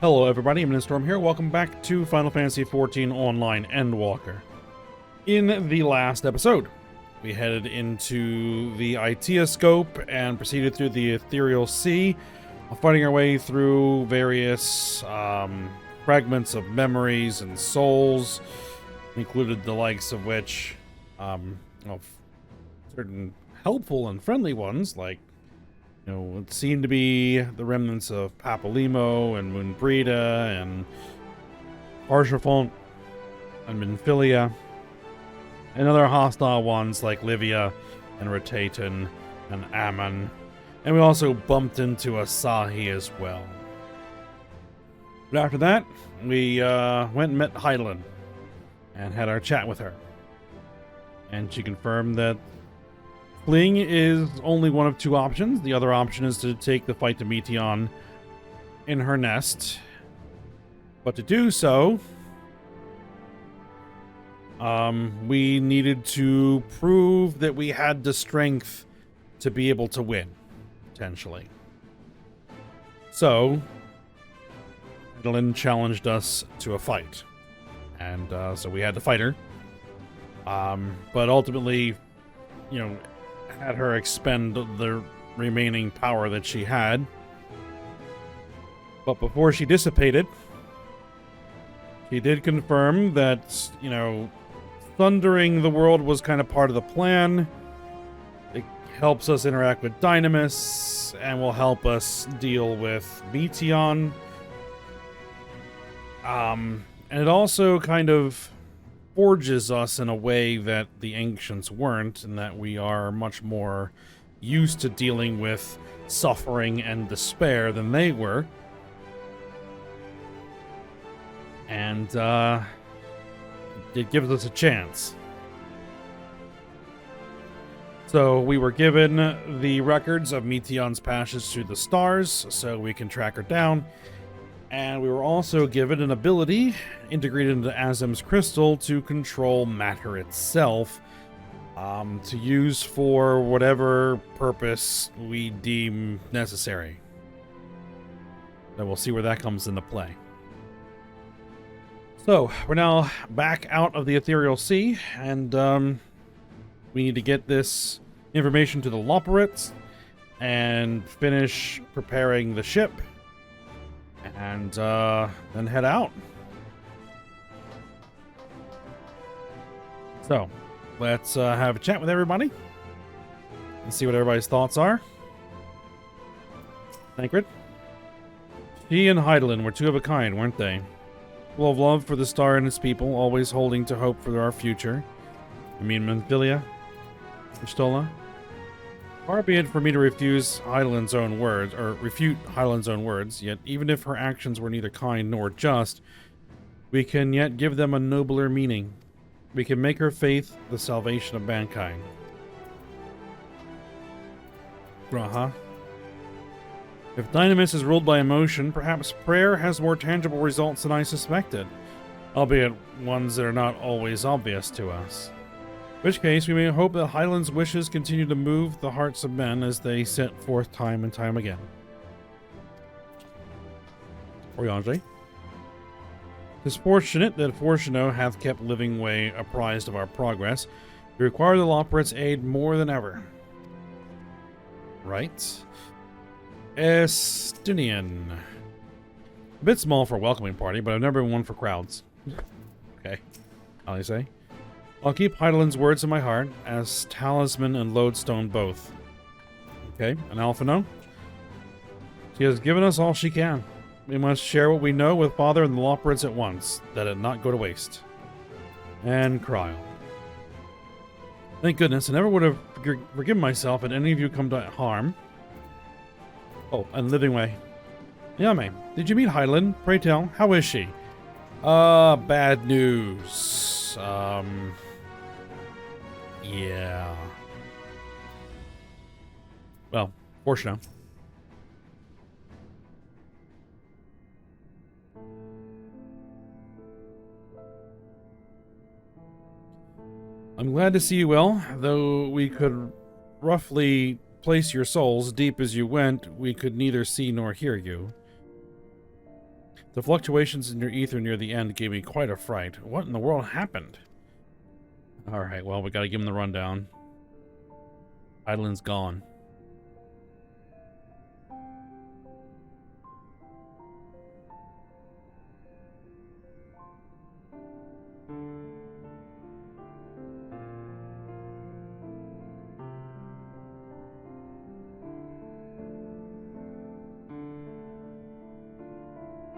Hello everybody, I'm Storm here. Welcome back to Final Fantasy XIV Online Endwalker. In the last episode, we headed into the Itea scope and proceeded through the Ethereal Sea, fighting our way through various fragments of memories and souls, included the likes of which of certain helpful and friendly ones, like it seemed to be the remnants of Papalimo and Moonbrita and Archifont and Minfilia, and other hostile ones like Livia and Rataton and Ammon. And we also bumped into Asahi as well. But after that, we went and met Hydaelyn and had our chat with her. And she confirmed that fleeing is only one of two options. The other option is to take the fight to Meteion in her nest. But to do so, we needed to prove that we had the strength to be able to win, potentially. So, Hydaelyn challenged us to a fight. And so we had to fight her. But ultimately, had her expend the remaining power that she had. But before she dissipated, she did confirm that, thundering the world was kind of part of the plan. It helps us interact with Dynamis and will help us deal with Meteion. And it also kind of forges us in a way that the ancients weren't, and that we are much more used to dealing with suffering and despair than they were. And it gives us a chance. So we were given the records of Meteion's passage through the stars, so we can track her down. And we were also given an ability integrated into Azim's crystal to control matter itself, to use for whatever purpose we deem necessary. So we'll see where that comes into play. So we're now back out of the Ethereal Sea, and we need to get this information to the Loporrits and finish preparing the ship. And then head out. So, let's have a chat with everybody and see what everybody's thoughts are. Thancred? She and Hydaelyn were two of a kind, weren't they? Full of love for the star and its people, always holding to hope for our future. You mean Minfilia? Stola? Far be it for me to refuse Hydaelyn's own words, or refute Hydaelyn's own words, yet even if her actions were neither kind nor just, we can yet give them a nobler meaning. We can make her faith the salvation of mankind. Graha. If Dynamis is ruled by emotion, perhaps prayer has more tangible results than I suspected, albeit ones that are not always obvious to us. In which case, we may hope that Hydaelyn's wishes continue to move the hearts of men as they set forth time and time again. Oriange. 'Tis fortunate that Fortuno hath kept living way apprised of our progress. We require the Loporrits' aid more than ever. Right. Estinian. A bit small for a welcoming party, but I've never been one for crowds. Okay. I'll say. I'll keep Hydaelyn's words in my heart, as Talisman and Lodestone both. Okay, and Alphino? She has given us all she can. We must share what we know with Father and the Loporrits at once, that it not go to waste. And Cryle. Thank goodness, I never would have forgiven myself had any of you come to harm. Oh, and Living Way. Yame, did you meet Hydaelyn? Pray tell, how is she? Bad news. Yeah. Well, Fortuno. I'm glad to see you well, though we could roughly place your souls deep as you went, we could neither see nor hear you. The fluctuations in your ether near the end gave me quite a fright. What in the world happened? Alright, well, we gotta give him the rundown. Eidolon's gone.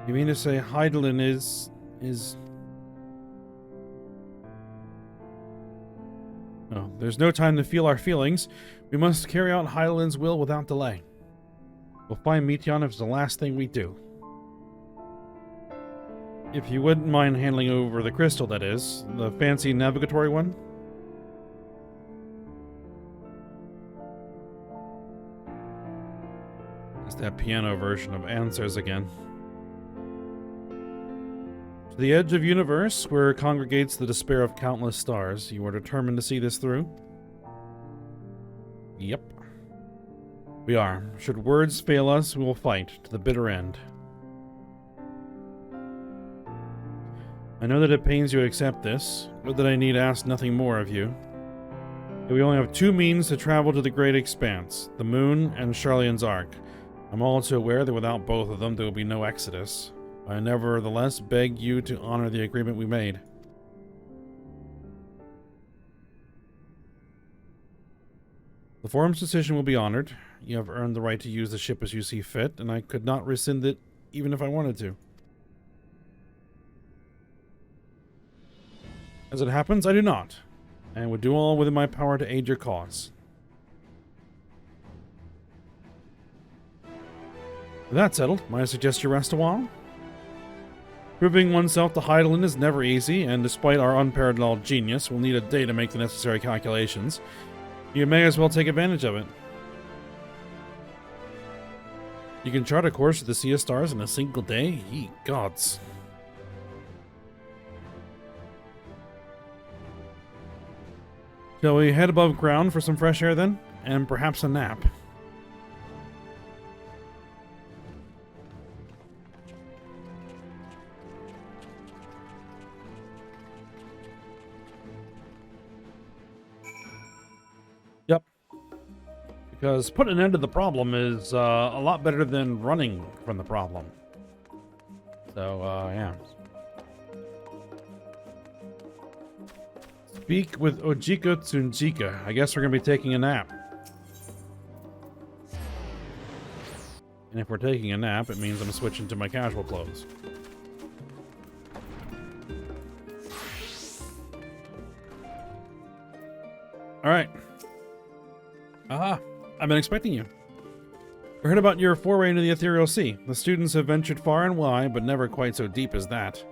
You mean to say Eidolon is... No, there's no time to feel our feelings. We must carry out Eidolon's will without delay. We'll find Meteion if it's the last thing we do. If you wouldn't mind handing over the crystal, that is. The fancy navigatory one. It's that piano version of Answers again. To the edge of universe, where congregates the despair of countless stars, you are determined to see this through? Yep. We are. Should words fail us, we will fight to the bitter end. I know that it pains you to accept this, but that I need ask nothing more of you. We only have two means to travel to the great expanse, the moon and Charleon's Ark. I'm all too aware that without both of them there will be no exodus. I nevertheless beg you to honor the agreement we made. The forum's decision will be honored. You have earned the right to use the ship as you see fit, and I could not rescind it even if I wanted to. As it happens, I do not, and would do all within my power to aid your cause. With that settled, might I suggest you rest a while? Proving oneself to Eidolon is never easy, and despite our unparalleled genius, we'll need a day to make the necessary calculations. You may as well take advantage of it. You can chart a course to the Sea of Stars in a single day? Ye gods. Shall we head above ground for some fresh air then? And perhaps a nap? Yep. Because putting an end to the problem is a lot better than running from the problem. So, yeah. Speak with Ojiko Tsunjika. I guess we're going to be taking a nap. And if we're taking a nap, it means I'm switching to my casual clothes. Alright. Aha! I've been expecting you. I heard about your foray into the Ethereal Sea. The students have ventured far and wide, but never quite so deep as that.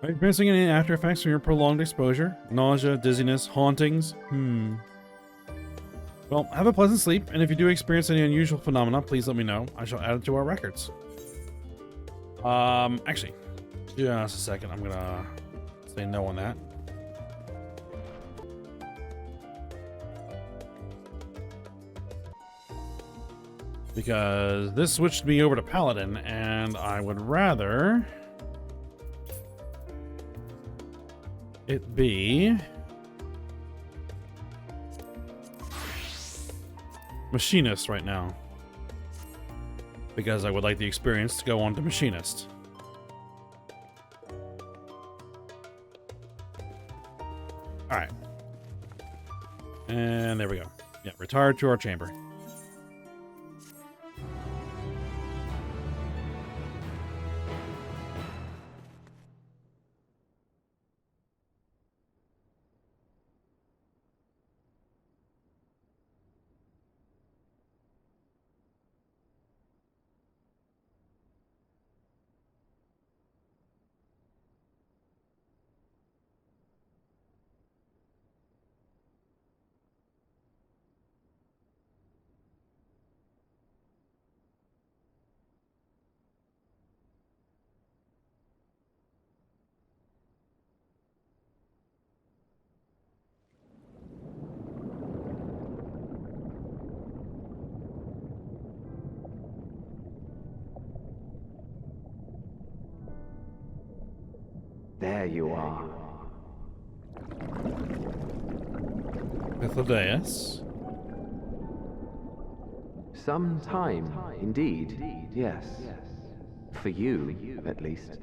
Are you experiencing any after effects from your prolonged exposure? Nausea, dizziness, hauntings? Well, have a pleasant sleep, and if you do experience any unusual phenomena, please let me know. I shall add it to our records. Actually, just a second. I'm gonna say no on that. Because this switched me over to Paladin, and I would rather it be Machinist right now. Because I would like the experience to go on to Machinist. Alright. And there we go. Yeah, retire to our chamber. There you are. Pythodeus? Some time, indeed, yes. For you, at least.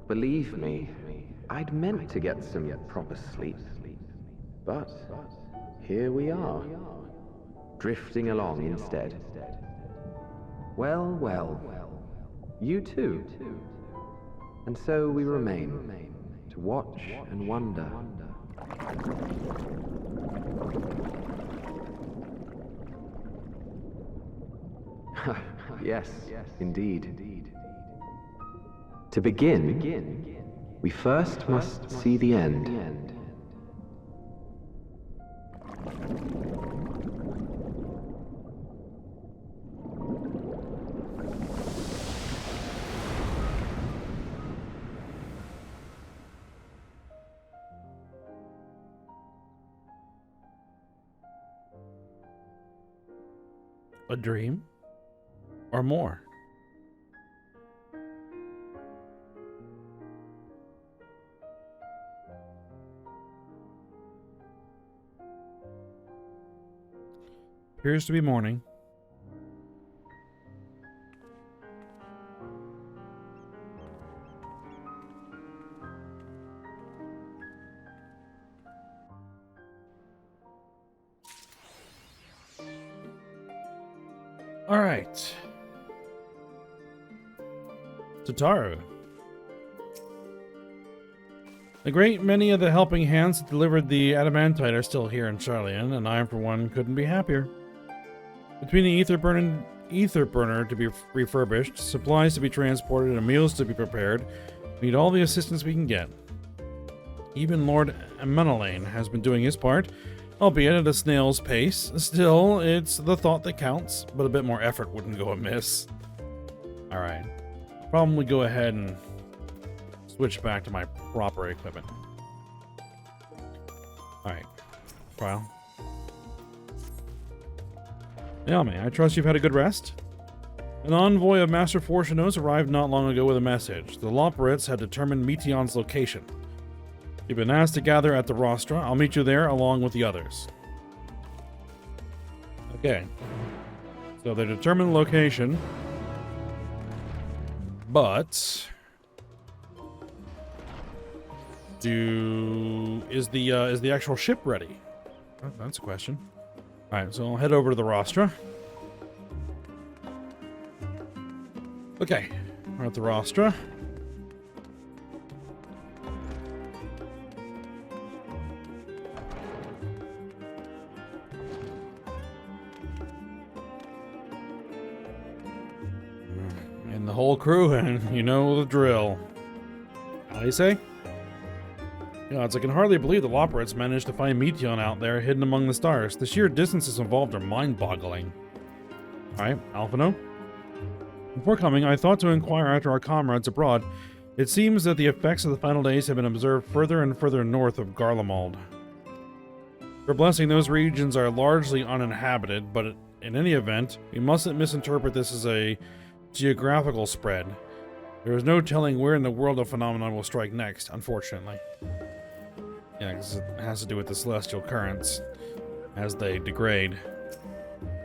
Believe me, I'd meant to get some proper sleep. But here we are, drifting along instead. Well, well, you too. And so we remain, to watch and wonder. Yes, indeed. To begin, we first must see the end. A dream? Or more? Appears to be morning. All right. Tataru. A great many of the helping hands that delivered the adamantite are still here in Charlian, and I, for one, couldn't be happier. Between the ether burner to be refurbished, supplies to be transported, and meals to be prepared, we need all the assistance we can get. Even Lord Menelane has been doing his part, albeit at a snail's pace. Still, it's the thought that counts, but a bit more effort wouldn't go amiss. Alright. Probably go ahead and switch back to my proper equipment. Alright. Trial. Yami, I trust you've had a good rest? An envoy of Master Fortunos arrived not long ago with a message. The Loporrits had determined Meteon's location. You've been asked to gather at the Rostra. I'll meet you there along with the others. Okay. So they determined the location. But is the actual ship ready? Oh, that's a question. Alright, so I'll head over to the Rostra. Okay, we're at the Rostra. And the whole crew, and you know the drill. How do you say? Gods, I can hardly believe the Loporrits managed to find Meteon out there, hidden among the stars. The sheer distances involved are mind-boggling. Alright, Alphino. Before coming, I thought to inquire after our comrades abroad. It seems that the effects of the final days have been observed further and further north of Garlemald. For blessing, those regions are largely uninhabited, but in any event, we mustn't misinterpret this as a geographical spread. There is no telling where in the world of phenomena will strike next, unfortunately. Yeah, because it has to do with the celestial currents as they degrade.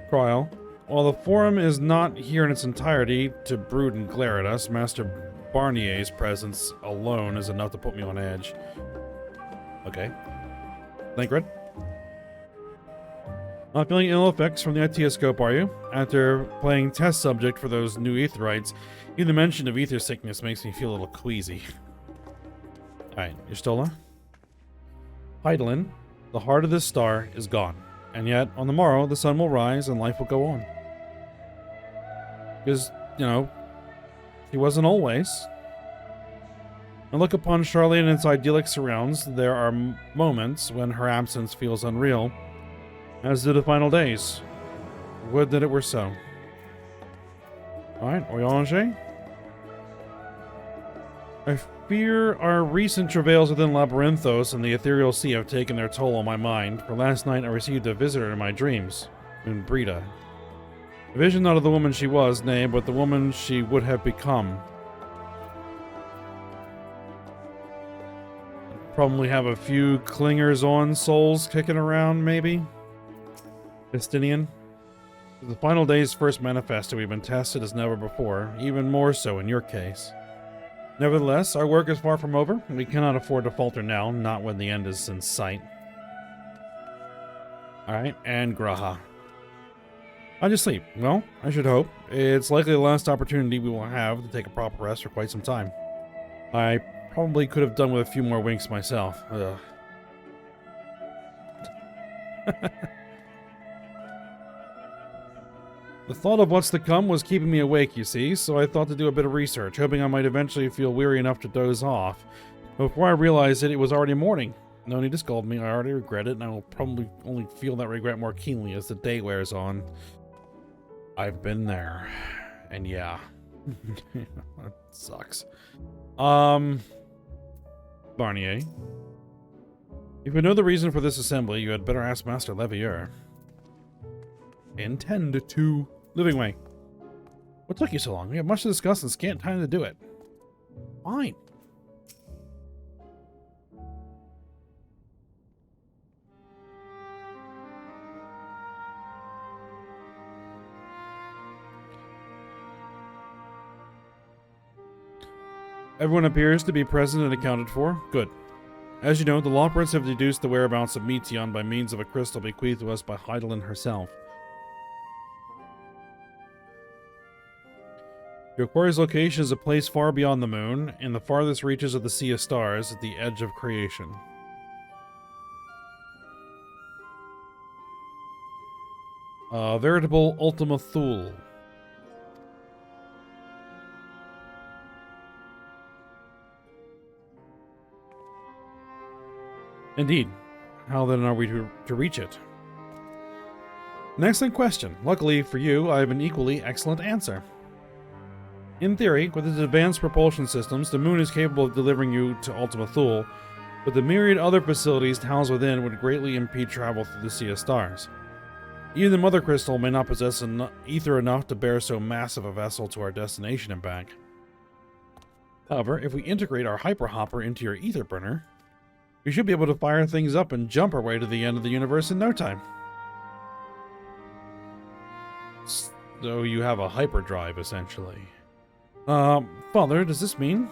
Trial. While the forum is not here in its entirety to brood and glare at us, Master Barnier's presence alone is enough to put me on edge. Okay. Thancred. Not feeling ill effects from the Etioscope, are you? After playing test subject for those new Aetherites, even the mention of ether sickness makes me feel a little queasy. Alright, Y'shtola. Hydaelyn, the heart of this star, is gone. And yet, on the morrow, the sun will rise and life will go on. Because, you know, he wasn't always. And look upon Charlian and its idyllic surrounds. There are moments when her absence feels unreal, as do the final days. Would that it were so. Alright, Oyonge. I fear our recent travails within Labyrinthos and the Ethereal Sea have taken their toll on my mind, for last night I received a visitor in my dreams, Moonbrita. A vision not of the woman she was, nay, but the woman she would have become. Probably have a few clingers-on souls kicking around, maybe? Justinian? The final day's first manifesto, we've been tested as never before, even more so in your case. Nevertheless, our work is far from over. We cannot afford to falter now, not when the end is in sight. Alright, and Graha. How'd you sleep? Well, I should hope. It's likely the last opportunity we will have to take a proper rest for quite some time. I probably could have done with a few more winks myself. Ugh. The thought of what's to come was keeping me awake, you see, so I thought to do a bit of research, hoping I might eventually feel weary enough to doze off. But before I realized it was already morning. No need to scold me, I already regret it, and I will probably only feel that regret more keenly as the day wears on. I've been there. And yeah. That sucks. Barnier. If you know the reason for this assembly, you had better ask Master Levier. Intend to. Living way. What took you so long? We have much to discuss and scant time to do it. Fine. Everyone appears to be present and accounted for. Good. As you know, the Lawprints have deduced the whereabouts of Meteion by means of a crystal bequeathed to us by Hydaelyn herself. Your quarry's location is a place far beyond the moon, in the farthest reaches of the Sea of Stars, at the edge of creation. A veritable Ultima Thule. Indeed. How then are we to reach it? An excellent question. Luckily for you, I have an equally excellent answer. In theory, with its advanced propulsion systems, the moon is capable of delivering you to Ultima Thule, but the myriad other facilities housed within would greatly impede travel through the Sea of Stars. Even the Mother Crystal may not possess ether enough to bear so massive a vessel to our destination and back. However, if we integrate our Hyper Hopper into your ether burner, we should be able to fire things up and jump our way to the end of the universe in no time. So you have a hyperdrive, essentially. Father, does this mean?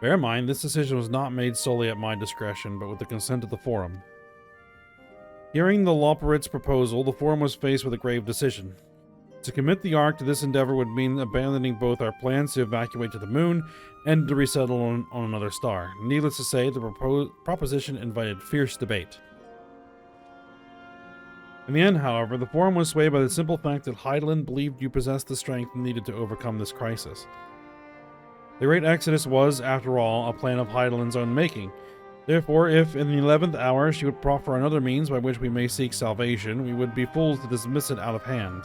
Bear in mind, this decision was not made solely at my discretion, but with the consent of the Forum. Hearing the Lawprints' proposal, the Forum was faced with a grave decision. To commit the Ark to this endeavor would mean abandoning both our plans to evacuate to the moon and to resettle on another star. Needless to say, the proposition invited fierce debate. In the end, however, the Forum was swayed by the simple fact that Hydaelyn believed you possessed the strength needed to overcome this crisis. The Great Exodus was, after all, a plan of Hydaelyn's own making. Therefore, if in the 11th hour she would proffer another means by which we may seek salvation, we would be fools to dismiss it out of hand.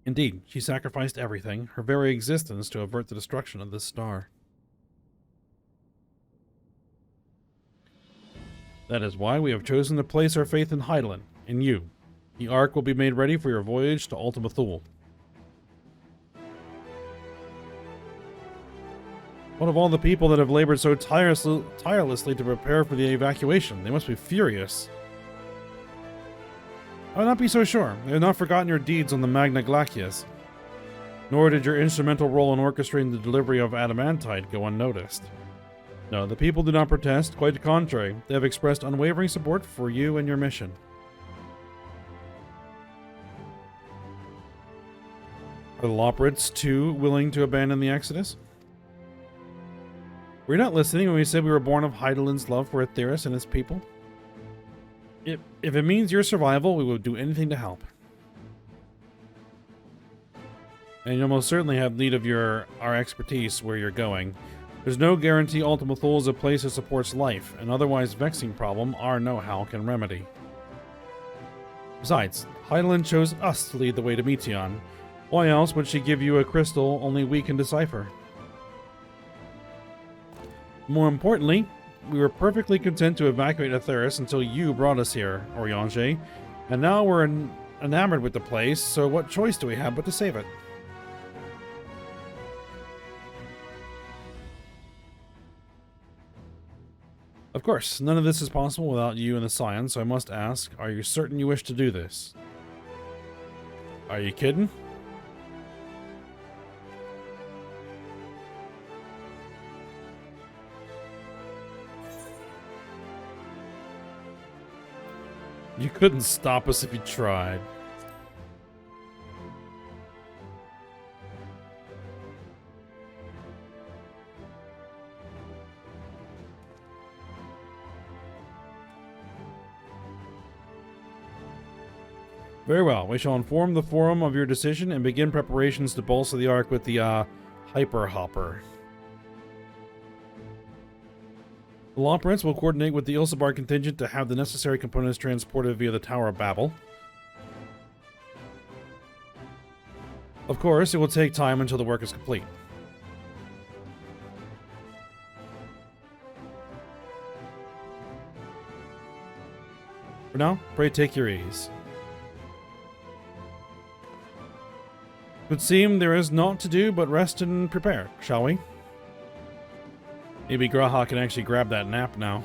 Indeed, she sacrificed everything, her very existence, to avert the destruction of this star. That is why we have chosen to place our faith in Hydaelyn, in you. The Ark will be made ready for your voyage to Ultima Thule. What of all the people that have labored so tirelessly to prepare for the evacuation? They must be furious. I would not be so sure. They have not forgotten your deeds on the Magna Glacius. Nor did your instrumental role in orchestrating the delivery of adamantite go unnoticed. No, the people do not protest. Quite the contrary. They have expressed unwavering support for you and your mission. Are the Lawprints, too, willing to abandon the Exodus? Were you not listening when we said we were born of Hydaelyn's love for Aetheris and his people? If it means your survival, we will do anything to help. And you'll most certainly have need of our expertise where you're going. There's no guarantee Ultima Thule is a place that supports life, an otherwise vexing problem our know-how can remedy. Besides, Hydaelyn chose us to lead the way to Meteion. Why else would she give you a crystal only we can decipher? More importantly, we were perfectly content to evacuate Atheris until you brought us here, Eorzea, and now we're enamored with the place, so what choice do we have but to save it? Of course, none of this is possible without you and the science, so I must ask, are you certain you wish to do this? Are you kidding? You couldn't stop us if you tried. Very well. We shall inform the Forum of your decision and begin preparations to bolster the Ark with the, Hyper Hopper. The Law Prince will coordinate with the Ilsabar contingent to have the necessary components transported via the Tower of Babel. Of course, it will take time until the work is complete. For now, pray take your ease. It would seem there is naught to do but rest and prepare, shall we? Maybe Graha can actually grab that nap now.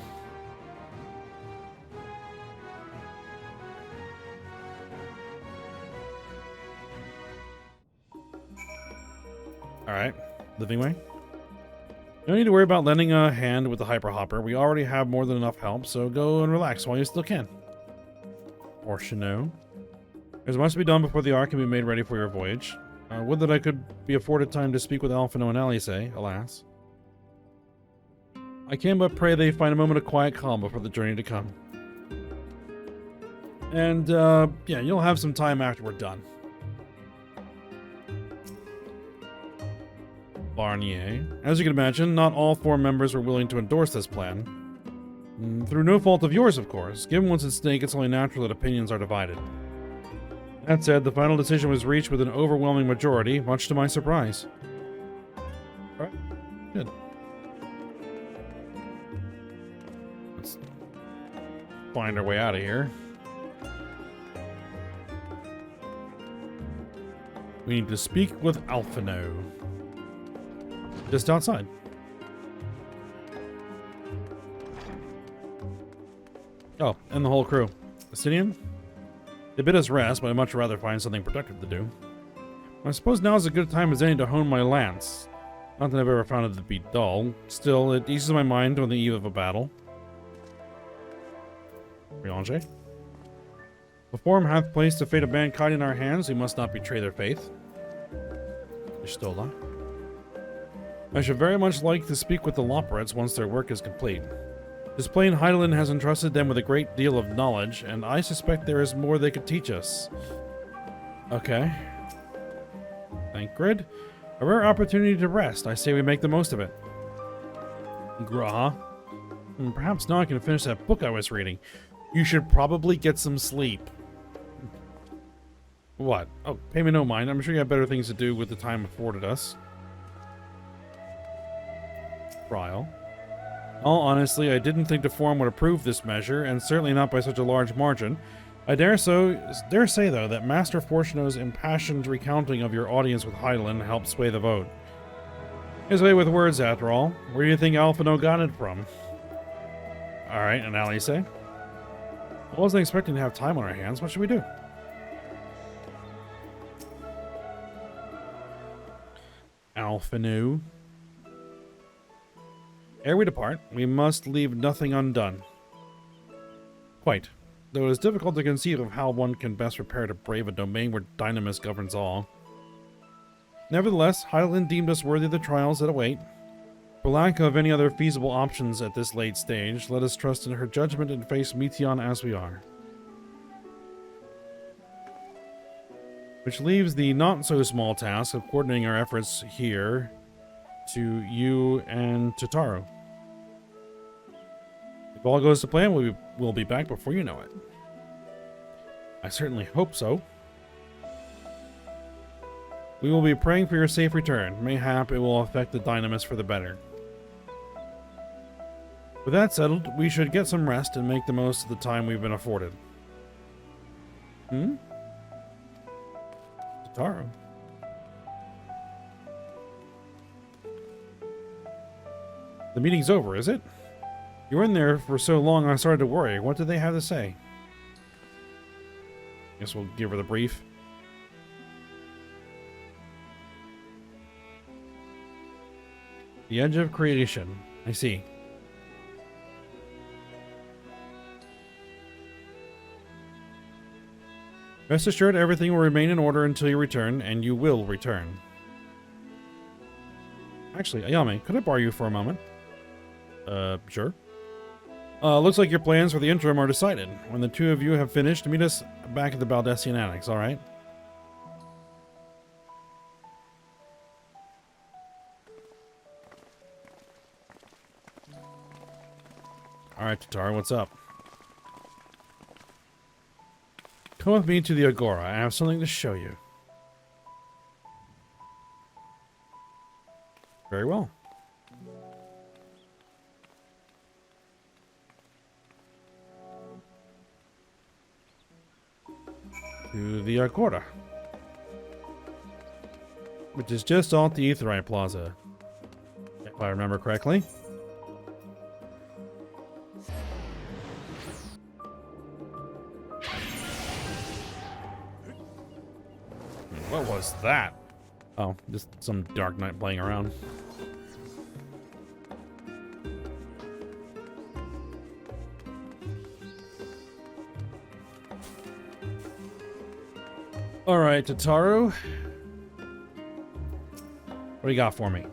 Alright, living way. No need to worry about lending a hand with the Hyper Hopper. We already have more than enough help, so go and relax while you still can. Or Shino. There's much to be done before the Ark can be made ready for your voyage. Would that I could be afforded time to speak with Alphino and Alice, alas. I can but pray they find a moment of quiet calm before the journey to come. And, yeah, you'll have some time after we're done. Barnier. As you can imagine, not all 4 members were willing to endorse this plan. Through no fault of yours, of course. Given what's at stake, it's only natural that opinions are divided. That said, the final decision was reached with an overwhelming majority, much to my surprise. Alright, good. Let's find our way out of here. We need to speak with Alphino. Just outside. Oh, and the whole crew. Astidian? They bid us rest, but I'd much rather find something productive to do. I suppose now is a good time as any to hone my lance. Not that I've ever found it to be dull. Still, it eases my mind on the eve of a battle. Eorzea? The Forum hath placed the fate of mankind in our hands. We must not betray their faith. Ishtola. I should very much like to speak with the Loporets once their work is complete. This plain Hydaelyn has entrusted them with a great deal of knowledge, and I suspect there is more they could teach us. Okay. Thancred. A rare opportunity to rest. I say we make the most of it. Graha. Perhaps now I can finish that book I was reading. You should probably get some sleep. What? Oh, pay me no mind. I'm sure you have better things to do with the time afforded us. Trial. All honestly, I didn't think the Forum would approve this measure, and certainly not by such a large margin. I dare say, though, that Master Fortuno's impassioned recounting of your audience with Hydaelyn helped sway the vote. His way with words, after all. Where do you think Alphino got it from? Alright, and Alice? I wasn't expecting to have time on our hands. What should we do? Alphino. Ere we depart, we must leave nothing undone. Quite. Though it is difficult to conceive of how one can best prepare to brave a domain where Dynamis governs all. Nevertheless, Hydaelyn deemed us worthy of the trials that await. For lack of any other feasible options at this late stage, let us trust in her judgment and face Meteon as we are. Which leaves the not-so-small task of coordinating our efforts here to you and Tataru. If all goes to plan, we'll be back before you know it. I certainly hope so. We will be praying for your safe return. Mayhap it will affect the Dynamis for the better. With that settled, we should get some rest and make the most of the time we've been afforded. Tataru. The meeting's over, is it? You were in there for so long I started to worry. What did they have to say? Guess we'll give her the brief. The edge of creation. I see. Rest assured, everything will remain in order until you return, and you will return. Actually, Ayame, could I borrow you for a moment? Sure. Looks like your plans for the interim are decided. When the two of you have finished, meet us back at the Baldessian Annex, alright? Alright, Tataru, what's up? Come with me to the Agora. I have something to show you. Very well. To the Agora, which is just off the Aetheryte Plaza, if I remember correctly. What was that? Oh, just some Dark Knight playing around. Alright, Tataru. What do you got for me?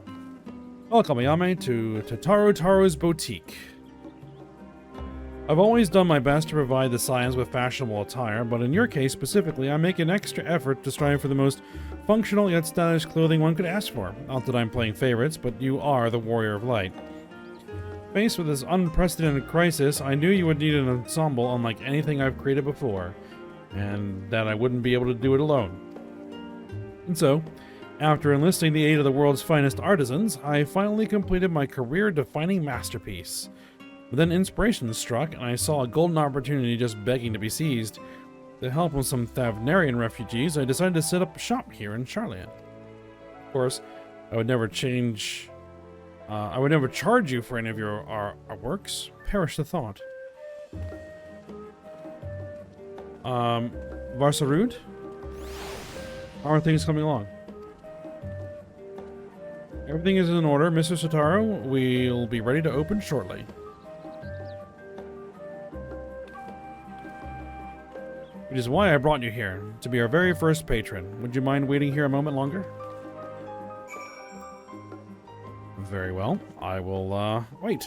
Welcome, Ayame, to Taru's Boutique. I've always done my best to provide the Saiyans with fashionable attire, but in your case specifically, I make an extra effort to strive for the most functional yet stylish clothing one could ask for. Not that I'm playing favorites, but you are the Warrior of Light. Faced with this unprecedented crisis, I knew you would need an ensemble unlike anything I've created before, and that I wouldn't be able to do it alone. And so, after enlisting the aid of the world's finest artisans, I finally completed my career-defining masterpiece. But then inspiration struck, and I saw a golden opportunity just begging to be seized. To help with some Thavnarian refugees, I decided to set up shop here in Charlotte. Of course, I would never charge you for any of our works. Perish the thought. Varsarud? How are things coming along? Everything is in order, Mr. Tataru. We'll be ready to open shortly. Which is why I brought you here, to be our very first patron. Would you mind waiting here a moment longer? Very well. I will, wait.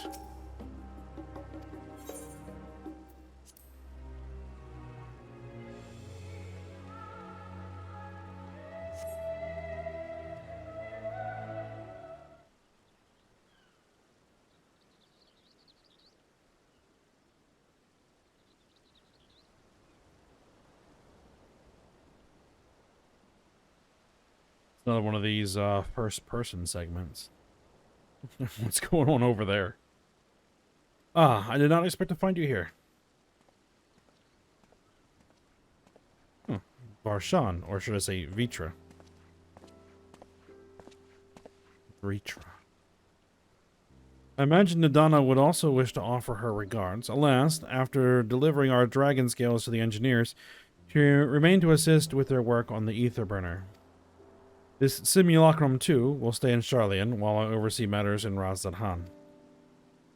Another one of these first-person segments. What's going on over there? Ah, I did not expect to find you here. Varshan, or should I say Vitra? Vitra. I imagine Nadana would also wish to offer her regards. Alas, after delivering our dragon scales to the engineers, she remained to assist with their work on the ether burner. This simulacrum, too, will stay in Charlian while I oversee matters in Raz-Zadhan.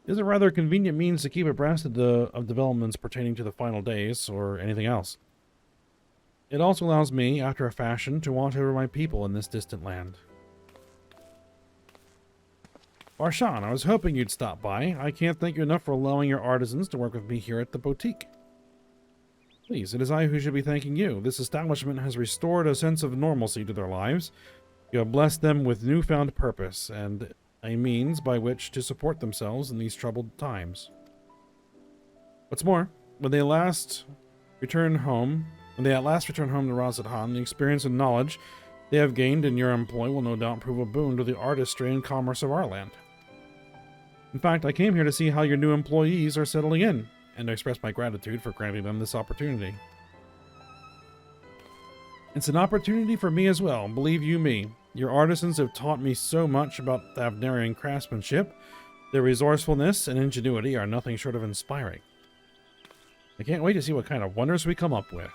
It is a rather convenient means to keep abreast of developments pertaining to the final days, or anything else. It also allows me, after a fashion, to watch over my people in this distant land. Varshan, I was hoping you'd stop by. I can't thank you enough for allowing your artisans to work with me here at the boutique. Please, it is I who should be thanking you. This establishment has restored a sense of normalcy to their lives. You have blessed them with newfound purpose, and a means by which to support themselves in these troubled times. What's more, when they at last return home to Raz-Zadhan, the experience and knowledge they have gained in your employ will no doubt prove a boon to the artistry and commerce of our land. In fact, I came here to see how your new employees are settling in, and to express my gratitude for granting them this opportunity. It's an opportunity for me as well, believe you me. Your artisans have taught me so much about Thavnarian craftsmanship. Their resourcefulness and ingenuity are nothing short of inspiring. I can't wait to see what kind of wonders we come up with.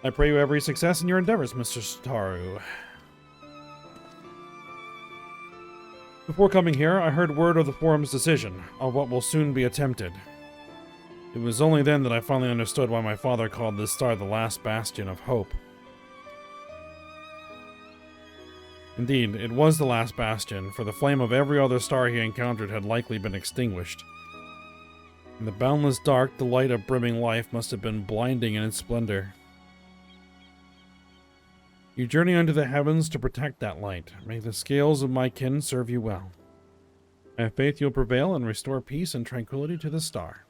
I pray you every success in your endeavors, Mr. Tataru. Before coming here, I heard word of the forum's decision, of what will soon be attempted. It was only then that I finally understood why my father called this star the last bastion of hope. Indeed, it was the last bastion, for the flame of every other star he encountered had likely been extinguished. In the boundless dark, the light of brimming life must have been blinding in its splendor. You journey unto the heavens to protect that light. May the scales of my kin serve you well. I have faith you'll prevail and restore peace and tranquility to the star.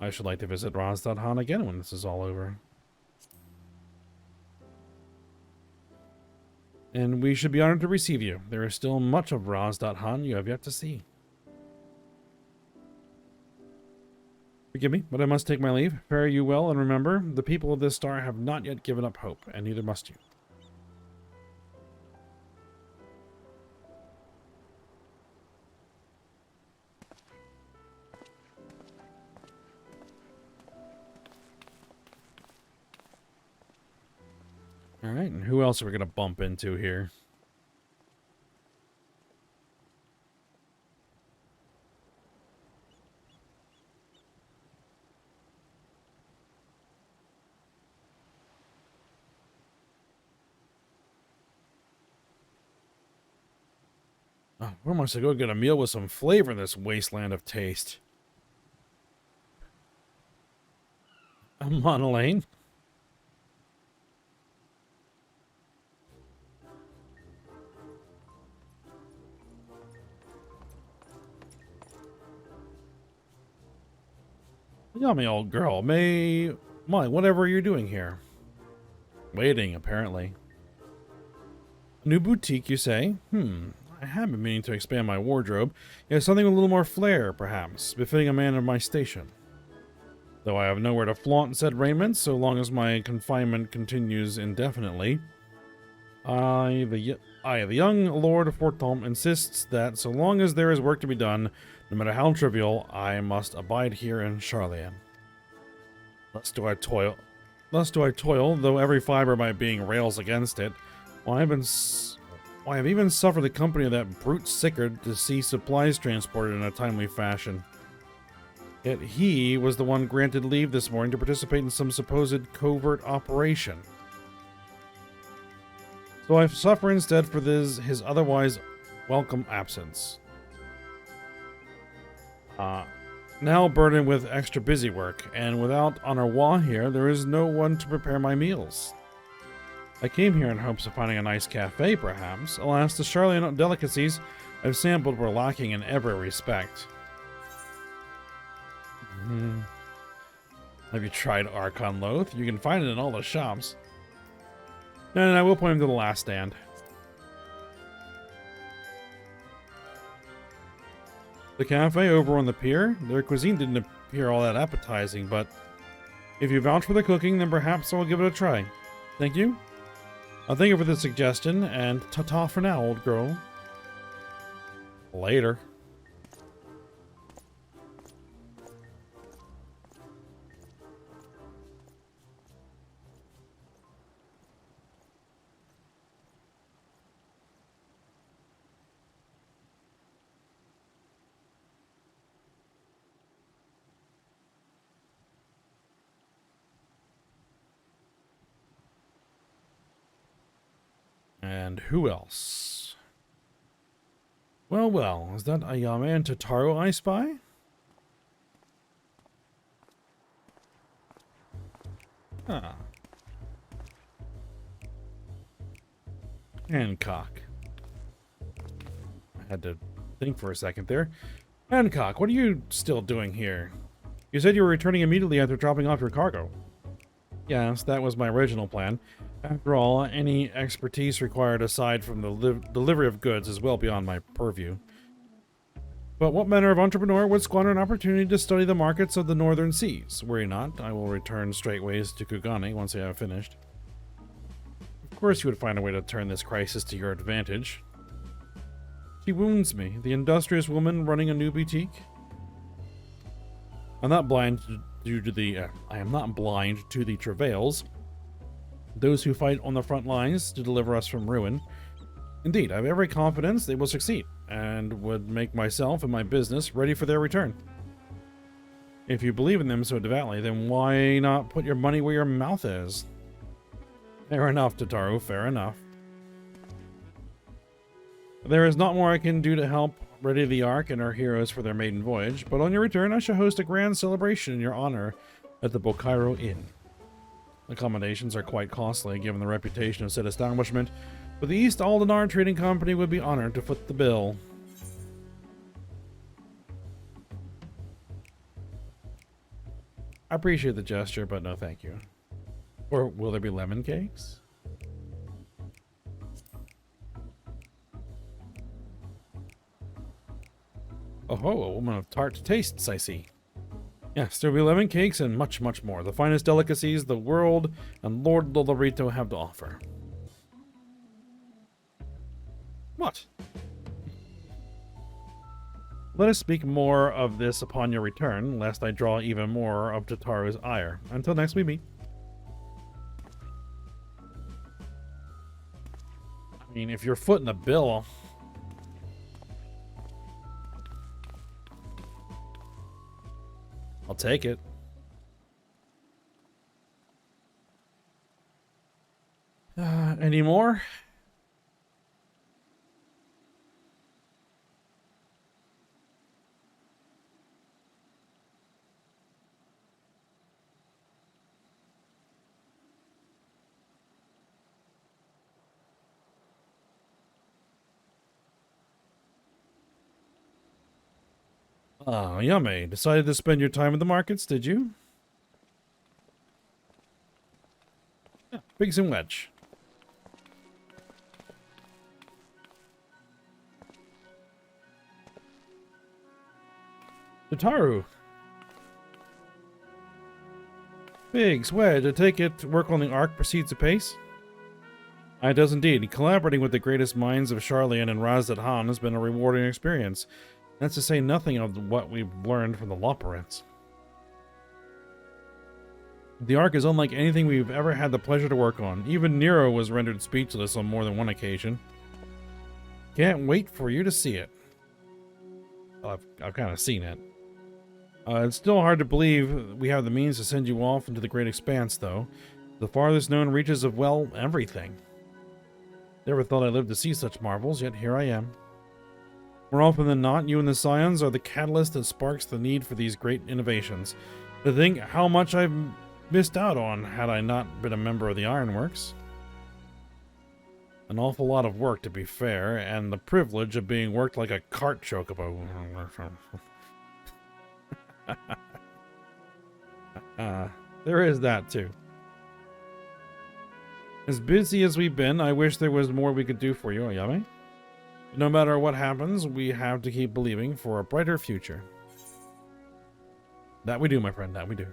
I should like to visit Raz.Han again when this is all over. And we should be honored to receive you. There is still much of Raz.Han you have yet to see. Forgive me, but I must take my leave. Fare you well, and remember, the people of this star have not yet given up hope, and neither must you. Alright, and who else are we going to bump into here? Oh, where must I go get a meal with some flavor in this wasteland of taste? A Monolane? Yummy old girl, whatever you're doing here. Waiting, apparently. A new boutique, you say? I have been meaning to expand my wardrobe. Yeah, something with a little more flair, perhaps, befitting a man of my station. Though I have nowhere to flaunt said raiment, so long as my confinement continues indefinitely. The young Lord Fortom insists that so long as there is work to be done, no matter how trivial, I must abide here in Charlian. Thus do I toil, though every fiber of my being rails against it. I have even suffered the company of that brute Sickard to see supplies transported in a timely fashion. Yet he was the one granted leave this morning to participate in some supposed covert operation. So I suffer instead for his otherwise welcome absence. Now burdened with extra busy work, and without Honorwa here, there is no one to prepare my meals. I came here in hopes of finding a nice cafe, perhaps. Alas, the Charlian delicacies I've sampled were lacking in every respect. Have you tried Archon Loath? You can find it in all the shops. And I will point him to the last stand. The cafe over on the pier, their cuisine didn't appear all that appetizing, but if you vouch for the cooking, then perhaps I'll give it a try. Thank you. Thank you for the suggestion, and ta-ta for now, old girl. Later. And who else? Well, is that Ayame and Tataru I spy? Ah. Hancock. I had to think for a second there. Hancock, what are you still doing here? You said you were returning immediately after dropping off your cargo. Yes, that was my original plan. After all, any expertise required aside from the delivery of goods is well beyond my purview. But what manner of entrepreneur would squander an opportunity to study the markets of the northern seas? Worry not, I will return straightways to Kugane once I have finished. Of course you would find a way to turn this crisis to your advantage. She wounds me, the industrious woman running a new boutique. I'm not blind due to the I am not blind to the travails. Those who fight on the front lines to deliver us from ruin. Indeed, I have every confidence they will succeed, and would make myself and my business ready for their return. If you believe in them so devoutly, then why not put your money where your mouth is? Fair enough, Tataru, fair enough. There is not more I can do to help ready the Ark and our heroes for their maiden voyage, but on your return I shall host a grand celebration in your honor at the Bokairo Inn. Accommodations are quite costly, given the reputation of said establishment, but the East Aldenar Trading Company would be honored to foot the bill. I appreciate the gesture, but no thank you. Or will there be lemon cakes? Oh ho, a woman of tart tastes, I see. Yes, there will be lemon cakes and much, much more. The finest delicacies the world and Lord Lolorito have to offer. What? Let us speak more of this upon your return, lest I draw even more of Tataru's ire. Until next we meet. I mean, if you're footing the bill... I'll take it. Any more? Ah, yummy. Decided to spend your time at the markets, did you? Yeah, pigs and wedge. Tataru. Pigs, wedge. I take it work on the Ark proceeds apace? It does indeed. Collaborating with the greatest minds of Charlian and Razdat Han has been a rewarding experience. That's to say nothing of what we've learned from the Loporrits. The Ark is unlike anything we've ever had the pleasure to work on. Even Nero was rendered speechless on more than one occasion. Can't wait for you to see it. Well, I've kind of seen it. It's still hard to believe we have the means to send you off into the great expanse, though. The farthest known reaches of, well, everything. Never thought I'd live to see such marvels, yet here I am. More often than not, you and the Scions are the catalyst that sparks the need for these great innovations. To think how much I've missed out on had I not been a member of the Ironworks. An awful lot of work, to be fair, and the privilege of being worked like a cart chocobo. There is that, too. As busy as we've been, I wish there was more we could do for you, Oyame. No matter what happens, we have to keep believing for a brighter future. That we do, my friend, that we do.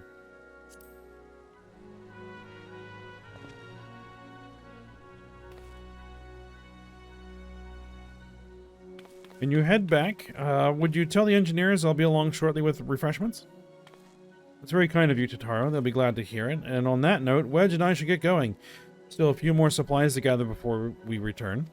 Can you head back? Would you tell the engineers I'll be along shortly with refreshments? That's very kind of you, Tataru. They'll be glad to hear it. And on that note, Wedge and I should get going. Still a few more supplies to gather before we return.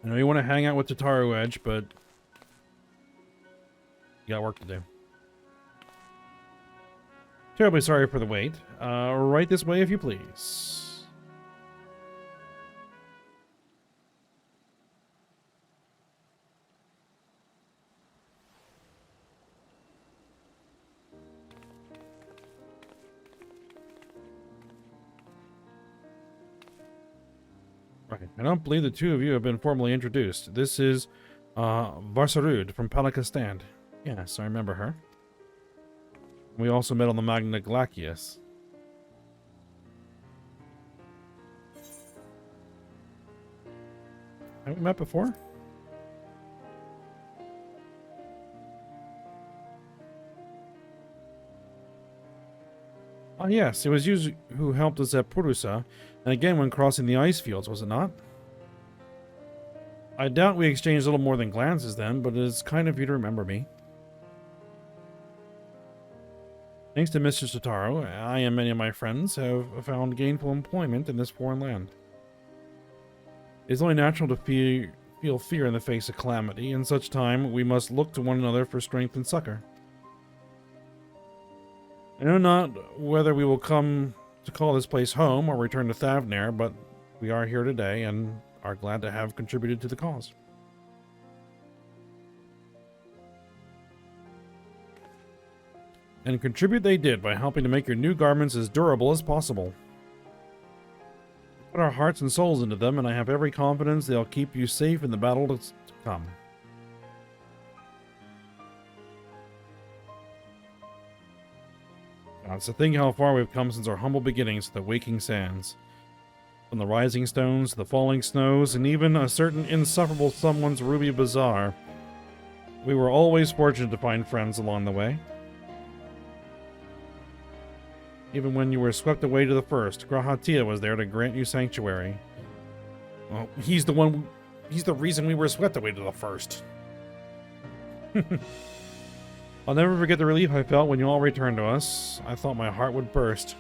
I know you want to hang out with Tataru, Edge, but you got work to do. Terribly sorry for the wait. Right this way, if you please. Right. I don't believe the two of you have been formally introduced. This is Varsarud from Palakistan. Yes, I remember her. We also met on the Magna Glacius. Have we met before? Oh yes, it was you who helped us at Purusa, and again when crossing the ice fields, was it not? I doubt we exchanged little more than glances then, but it is kind of you to remember me. Thanks to Mr. Tataru, I and many of my friends have found gainful employment in this foreign land. It is only natural to feel fear in the face of calamity. In such time, we must look to one another for strength and succor. I know not whether we will come to call this place home or return to Thavnair, but we are here today and are glad to have contributed to the cause. And contribute they did by helping to make your new garments as durable as possible. Put our hearts and souls into them, and I have every confidence they'll keep you safe in the battle to come. It's to think how far we've come since our humble beginnings to the waking sands. From the rising stones to the falling snows, and even a certain insufferable someone's ruby bazaar. We were always fortunate to find friends along the way. Even when you were swept away to the first, Grahatia was there to grant you sanctuary. Well, he's the reason we were swept away to the first. I'll never forget the relief I felt when you all returned to us. I thought my heart would burst.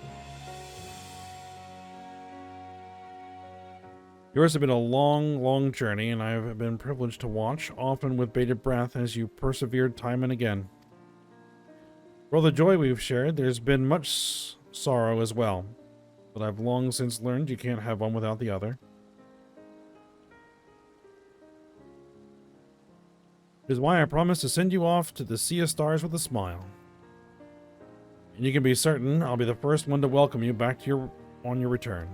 Yours has been a long, long journey, and I have been privileged to watch, often with bated breath, as you persevered time and again. For all the joy we've shared, there's been much sorrow as well, but I've long since learned you can't have one without the other. It is why I promise to send you off to the Sea of Stars with a smile. And you can be certain I'll be the first one to welcome you back to on your return.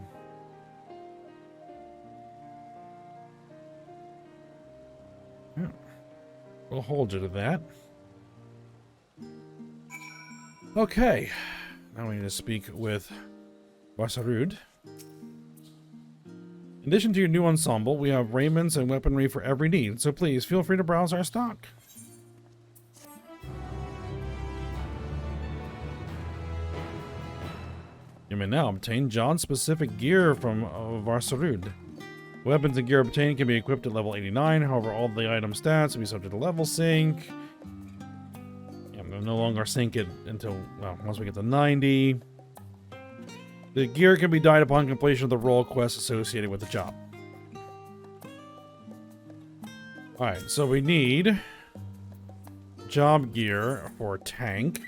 Yeah. We'll hold you to that. Okay. Now we need to speak with Varsarud. In addition to your new ensemble, we have raiments and weaponry for every need, so please feel free to browse our stock. You may now obtain John-specific gear from Varsarud. Weapons and gear obtained can be equipped at level 89, however all the item stats will be subject to level sync. Yeah, we'll no longer sync it until, well, once we get to 90. The gear can be dyed upon completion of the role quest associated with the job. Alright, so we need job gear for tank,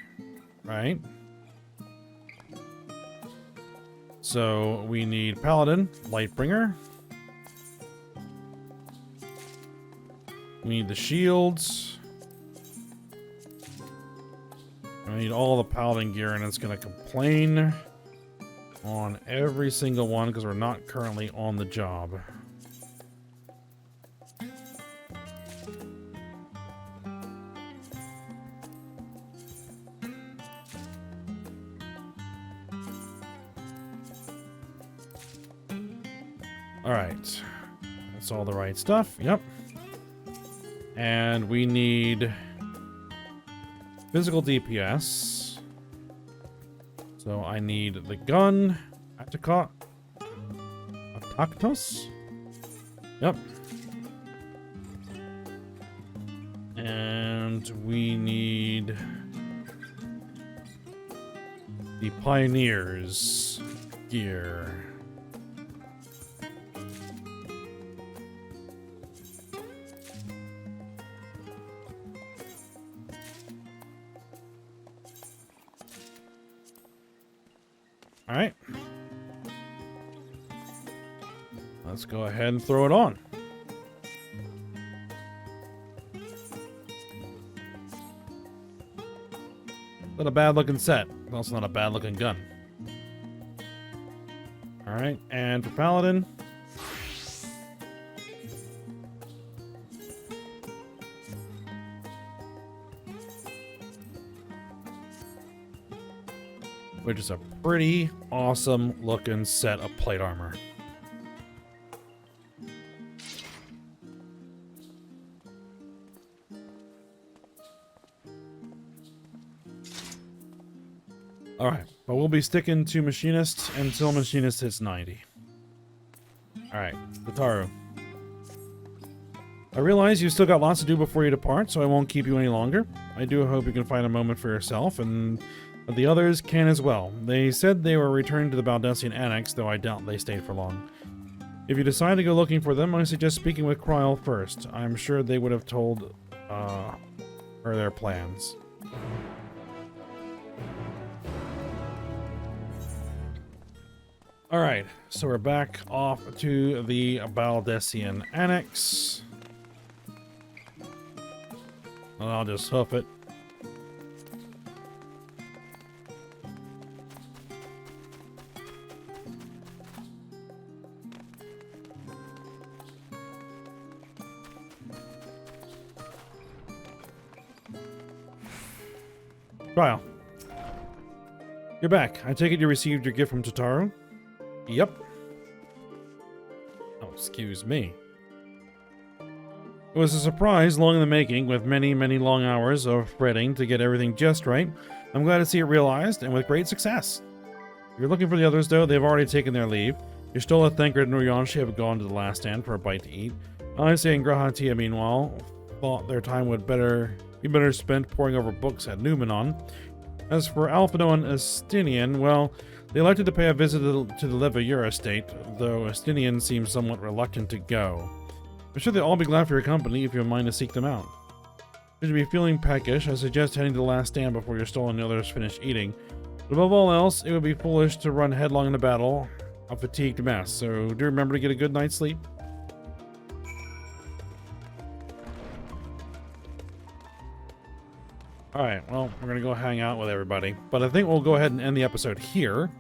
right? So we need Paladin, Lightbringer. We need the shields. I need all the Paladin gear, and it's going to complain on every single one because we're not currently on the job. Alright. That's all the right stuff. Yep. And we need physical DPS. So I need the gun, Atactos. Yep. And we need the Pioneers gear. All right. Let's go ahead and throw it on. Not a bad looking set. Also not a bad looking gun. All right. And for Paladin, which is a pretty awesome looking set of plate armor. Alright, but we'll be sticking to Machinist until Machinist hits 90. Alright, Tataru. I realize you've still got lots to do before you depart, so I won't keep you any longer. I do hope you can find a moment for yourself, and the others can as well. They said they were returning to the Baldessian Annex, though I doubt they stayed for long. If you decide to go looking for them, I suggest speaking with Kryl first. I'm sure they would have told her their plans. Alright, so we're back off to the Baldessian Annex. And I'll just hoof it. Kryl. You're back. I take it you received your gift from Tataru? Yep. Oh, excuse me. It was a surprise, long in the making, with many, many long hours of fretting to get everything just right. I'm glad to see it realized, and with great success. If you're looking for the others, though, they've already taken their leave. Your Stola, Thanker, and Nuyanshi have gone to the last stand for a bite to eat. Alessia and Grahatia, meanwhile, thought their time would be better spent poring over books at Numenon. As for Alphino and Estinian, well, they elected to pay a visit to the Levaura estate, though Estinian seems somewhat reluctant to go. I'm sure they'll all be glad for your company if you have mind to seek them out. Should you be feeling peckish, I suggest heading to the last stand before your Stola and the others finish eating. But above all else, it would be foolish to run headlong into battle, a fatigued mess, so do remember to get a good night's sleep. Alright, well, we're gonna go hang out with everybody. But I think we'll go ahead and end the episode here.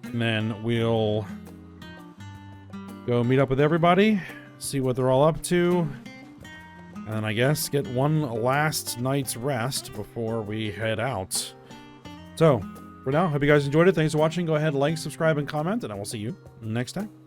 And then we'll go meet up with everybody, see what they're all up to, and then I guess get one last night's rest before we head out. So, for now, hope you guys enjoyed it. Thanks for watching. Go ahead, like, subscribe, and comment, and I will see you next time.